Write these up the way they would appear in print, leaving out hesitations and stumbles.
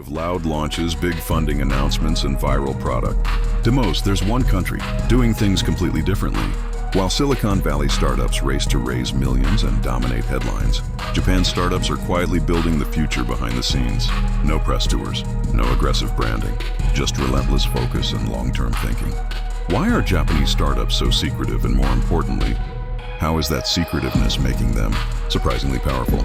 of loud launches, big funding announcements, and viral product. To most, there's one country doing things completely differently. While Silicon Valley startups race to raise millions and dominate headlines, Japan's startups are quietly building the future behind the scenes. No press tours, no aggressive branding, just relentless focus and long-term thinking. Why are Japanese startups so secretive, and more importantly, how is that secretiveness making them surprisingly powerful?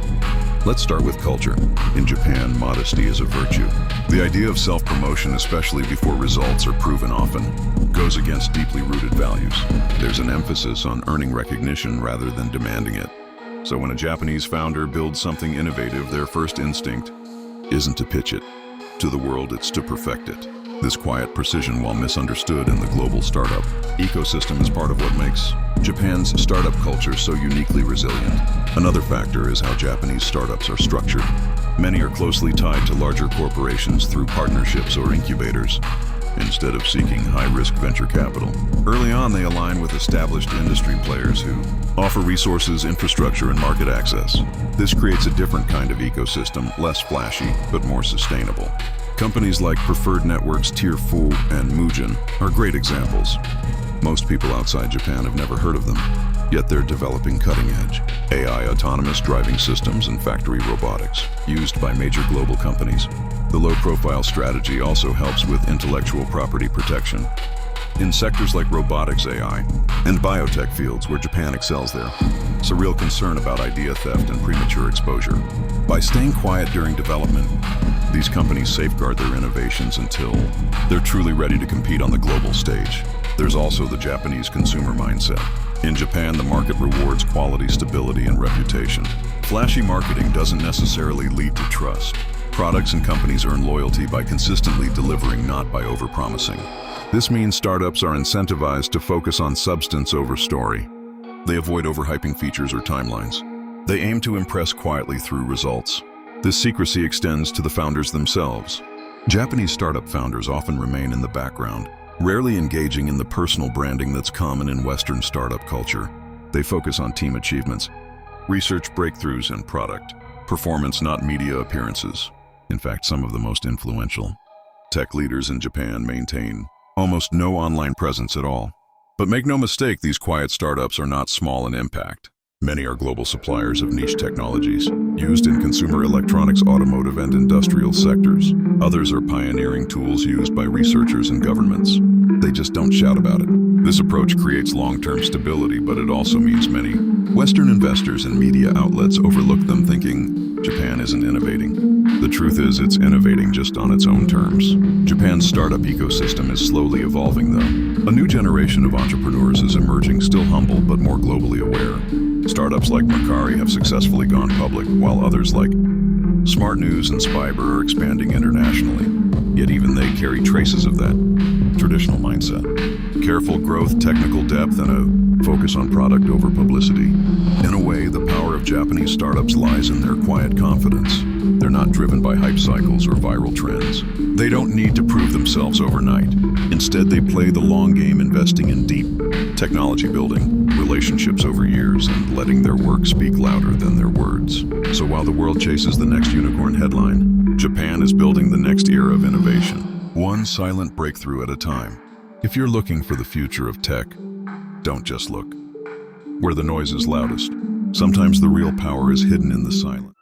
Let's start with culture. In Japan, modesty is a virtue. The idea of self-promotion, especially before results are proven often, goes against deeply rooted values. There's an emphasis on earning recognition rather than demanding it. So when a Japanese founder builds something innovative, their first instinct isn't to pitch it to the world, it's to perfect it. This quiet precision, while misunderstood in the global startup ecosystem, is part of what makes Japan's startup culture so uniquely resilient. Another factor is how Japanese startups are structured. Many are closely tied to larger corporations through partnerships or incubators, instead of seeking high-risk venture capital. Early on, they align with established industry players who offer resources, infrastructure, and market access. This creates a different kind of ecosystem, less flashy, but more sustainable. Companies like Preferred Networks, Tier Fu, and Mugen are great examples. Most people outside Japan have never heard of them, yet they're developing cutting-edge AI, autonomous driving systems, and factory robotics used by major global companies. The low-profile strategy also helps with intellectual property protection. In sectors like robotics, AI, and biotech fields where Japan excels there, it's a real concern about idea theft and premature exposure. By staying quiet during development, these companies safeguard their innovations until they're truly ready to compete on the global stage. There's also the Japanese consumer mindset. In Japan, the market rewards quality, stability, and reputation. Flashy marketing doesn't necessarily lead to trust. Products and companies earn loyalty by consistently delivering, not by overpromising. This means startups are incentivized to focus on substance over story. They avoid overhyping features or timelines. They aim to impress quietly through results. This secrecy extends to the founders themselves. Japanese startup founders often remain in the background, rarely engaging in the personal branding that's common in Western startup culture. They focus on team achievements, research breakthroughs, and product performance, not media appearances. In fact, some of the most influential tech leaders in Japan maintain almost no online presence at all. But make no mistake, these quiet startups are not small in impact. Many are global suppliers of niche technologies, used in consumer electronics, automotive, and industrial sectors. Others are pioneering tools used by researchers and governments. They just don't shout about it. This approach creates long-term stability, but it also means many Western investors and media outlets overlook them, thinking Japan isn't innovating. The truth is, it's innovating just on its own terms. Japan's startup ecosystem is slowly evolving, though. A new generation of entrepreneurs is emerging, still humble but more globally aware. Startups like Mercari have successfully gone public, while others like Smart News and Spyber are expanding internationally. Yet even they carry traces of that traditional mindset. Careful growth, technical depth, and a focus on product over publicity. In a way, the power of Japanese startups lies in their quiet confidence. They're not driven by hype cycles or viral trends. They don't need to prove themselves overnight. Instead, they play the long game, investing in deep technology building, relationships over years, and letting their work speak louder than their words. So while the world chases the next unicorn headline, Japan is building the next era of innovation, one silent breakthrough at a time. If you're looking for the future of tech, don't just look where the noise is loudest. Sometimes the real power is hidden in the silence.